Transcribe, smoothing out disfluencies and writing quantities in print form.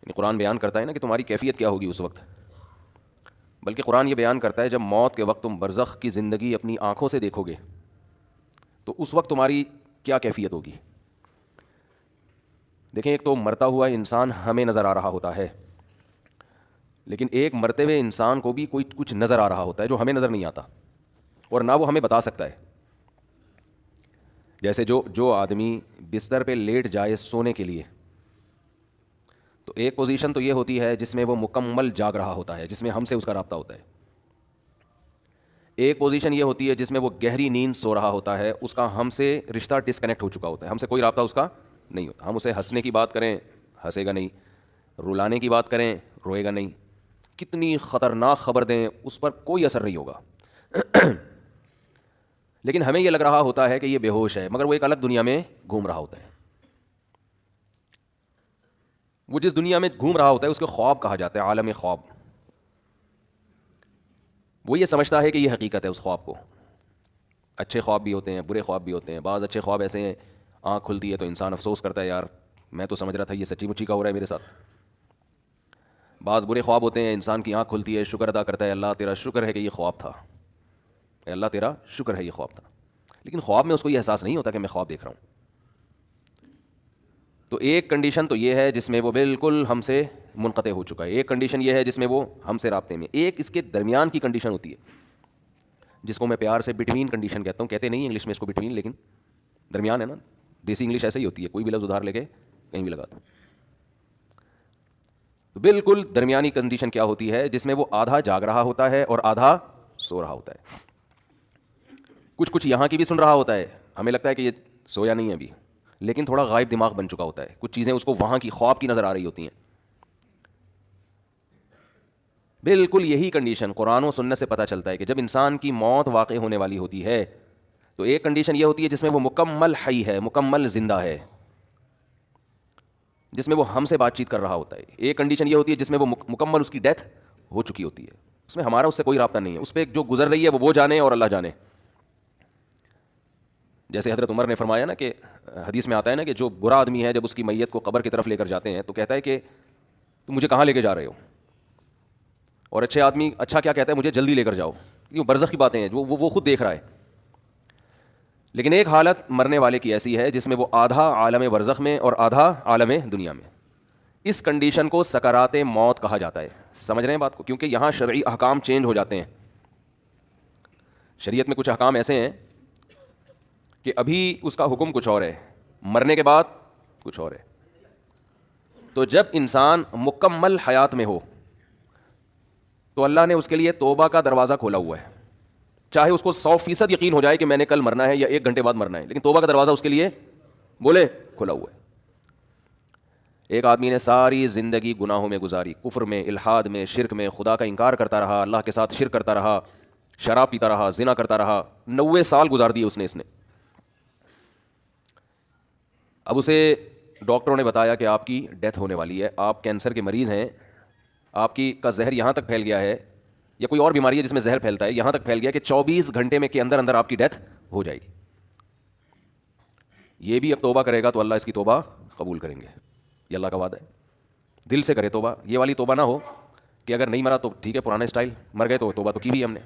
یعنی قرآن بیان کرتا ہے نا کہ تمہاری کیفیت کیا ہوگی اس وقت، بلکہ قرآن یہ بیان کرتا ہے جب موت کے وقت تم برزخ کی زندگی اپنی آنکھوں سے دیکھو گے تو اس وقت تمہاری کیا کیفیت ہوگی. دیکھیں، ایک تو مرتا ہوا انسان ہمیں نظر آ رہا ہوتا ہے، لیکن ایک مرتے ہوئے انسان کو بھی کوئی کچھ نظر آ رہا ہوتا ہے جو ہمیں نظر نہیں آتا اور نہ وہ ہمیں بتا سکتا ہے. جیسے جو آدمی بستر پہ لیٹ جائے سونے کے لیے، تو ایک پوزیشن تو یہ ہوتی ہے جس میں وہ مکمل جاگ رہا ہوتا ہے، جس میں ہم سے اس کا رابطہ ہوتا ہے. ایک پوزیشن یہ ہوتی ہے جس میں وہ گہری نیند سو رہا ہوتا ہے، اس کا ہم سے رشتہ ڈسکنیکٹ ہو چکا ہوتا ہے، ہم سے کوئی رابطہ اس کا نہیں ہوتا. ہم اسے ہنسنے کی بات کریں ہنسے گا نہیں، رلانے کی بات کریں روئے گا نہیں، کتنی خطرناک خبر دیں اس پر کوئی اثر نہیں ہوگا. لیکن ہمیں یہ لگ رہا ہوتا ہے کہ یہ بے ہوش ہے، مگر وہ ایک الگ دنیا میں گھوم رہا ہوتا ہے. وہ جس دنیا میں گھوم رہا ہوتا ہے اس کو خواب کہا جاتا ہے، عالم خواب. وہ یہ سمجھتا ہے کہ یہ حقیقت ہے اس خواب کو. اچھے خواب بھی ہوتے ہیں، برے خواب بھی ہوتے ہیں. بعض اچھے خواب ایسے ہیں آنکھ کھلتی ہے تو انسان افسوس کرتا ہے، یار میں تو سمجھ رہا تھا یہ سچی مچی کا ہو رہا ہے میرے ساتھ. بعض برے خواب ہوتے ہیں انسان کی آنکھ کھلتی ہے، شکر ادا کرتا ہے، اللہ تیرا شکر ہے کہ یہ خواب تھا، اے اللہ تیرا شکر ہے یہ خواب تھا. لیکن خواب میں اس کو یہ احساس نہیں ہوتا کہ میں خواب دیکھ رہا ہوں. تو ایک کنڈیشن تو یہ ہے جس میں وہ بالکل ہم سے منقطع ہو چکا ہے، ایک کنڈیشن یہ ہے جس میں وہ ہم سے رابطے میں. ایک اس کے درمیان کی کنڈیشن ہوتی ہے جس کو میں پیار سے بٹوین کنڈیشن کہتا ہوں. کہتے نہیں انگلش میں اس کو بٹوین، لیکن درمیان ہے نا. دیسی انگلش ایسے ہی ہوتی ہے، کوئی بھی لفظ ادھار لے کے کہیں بھی لگا دو. تو بالکل درمیانی کنڈیشن کیا ہوتی ہے جس میں وہ آدھا جاگ رہا ہوتا ہے اور آدھا سو رہا ہوتا ہے. کچھ یہاں کی بھی سن رہا ہوتا ہے، ہمیں لگتا ہے کہ یہ سویا نہیں ہے ابھی، لیکن تھوڑا غائب دماغ بن چکا ہوتا ہے. کچھ چیزیں اس کو وہاں کی خواب کی نظر آ رہی ہوتی ہیں. بالکل یہی کنڈیشن قرآن و سنت سے پتہ چلتا ہے کہ جب انسان کی موت واقع ہونے والی ہوتی ہے تو ایک کنڈیشن یہ ہوتی ہے جس میں وہ مکمل حی ہے، مکمل زندہ ہے، جس میں وہ ہم سے بات چیت کر رہا ہوتا ہے. ایک کنڈیشن یہ ہوتی ہے جس میں وہ مکمل اس کی ڈیتھ ہو چکی ہوتی ہے، اس میں ہمارا اس سے کوئی رابطہ نہیں ہے. اس پہ جو گزر رہی ہے وہ جانے اور اللہ جانے. جیسے حضرت عمر نے فرمایا نا کہ حدیث میں آتا ہے نا کہ جو برا آدمی ہے جب اس کی میت کو قبر کی طرف لے کر جاتے ہیں تو کہتا ہے کہ تم مجھے کہاں لے کے جا رہے ہو، اور اچھے آدمی اچھا کیا کہتا ہے، مجھے جلدی لے کر جاؤ. کیوں؟ برزخ کی باتیں ہیں جو وہ خود دیکھ رہا ہے. لیکن ایک حالت مرنے والے کی ایسی ہے جس میں وہ آدھا عالم برزخ میں اور آدھا عالم دنیا میں. اس کنڈیشن کو سکرات موت کہا جاتا ہے. سمجھ رہے ہیں بات کو؟ کیونکہ یہاں شرعی احکام چینج ہو جاتے ہیں. شریعت میں کچھ احکام ایسے ہیں کہ ابھی اس کا حکم کچھ اور ہے، مرنے کے بعد کچھ اور ہے. تو جب انسان مکمل حیات میں ہو تو اللہ نے اس کے لیے توبہ کا دروازہ کھولا ہوا ہے. چاہے اس کو 100% یقین ہو جائے کہ میں نے کل مرنا ہے یا 1 گھنٹے بعد مرنا ہے، لیکن توبہ کا دروازہ اس کے لیے بولے کھلا ہوا ہے. ایک آدمی نے ساری زندگی گناہوں میں گزاری، کفر میں، الحاد میں، شرک میں، خدا کا انکار کرتا رہا، اللہ کے ساتھ شرک کرتا رہا، شراب پیتا رہا، زنا کرتا رہا. 90 سال گزار دیے اس نے. اب اسے ڈاکٹروں نے بتایا کہ آپ کی ڈیتھ ہونے والی ہے، آپ کینسر کے مریض ہیں، آپ کا زہر یہاں تک پھیل گیا ہے، یا کوئی اور بیماری ہے جس میں زہر پھیلتا ہے، یہاں تک پھیل گیا کہ 24 گھنٹے میں کے اندر آپ کی ڈیتھ ہو جائے گی. یہ بھی اب توبہ کرے گا تو اللہ اس کی توبہ قبول کریں گے. یہ اللہ کا وعدہ ہے. دل سے کرے توبہ، یہ والی توبہ نہ ہو کہ اگر نہیں مرا تو ٹھیک ہے پرانا اسٹائل، مر گئے تو توبہ تو کی بھی ہم نے.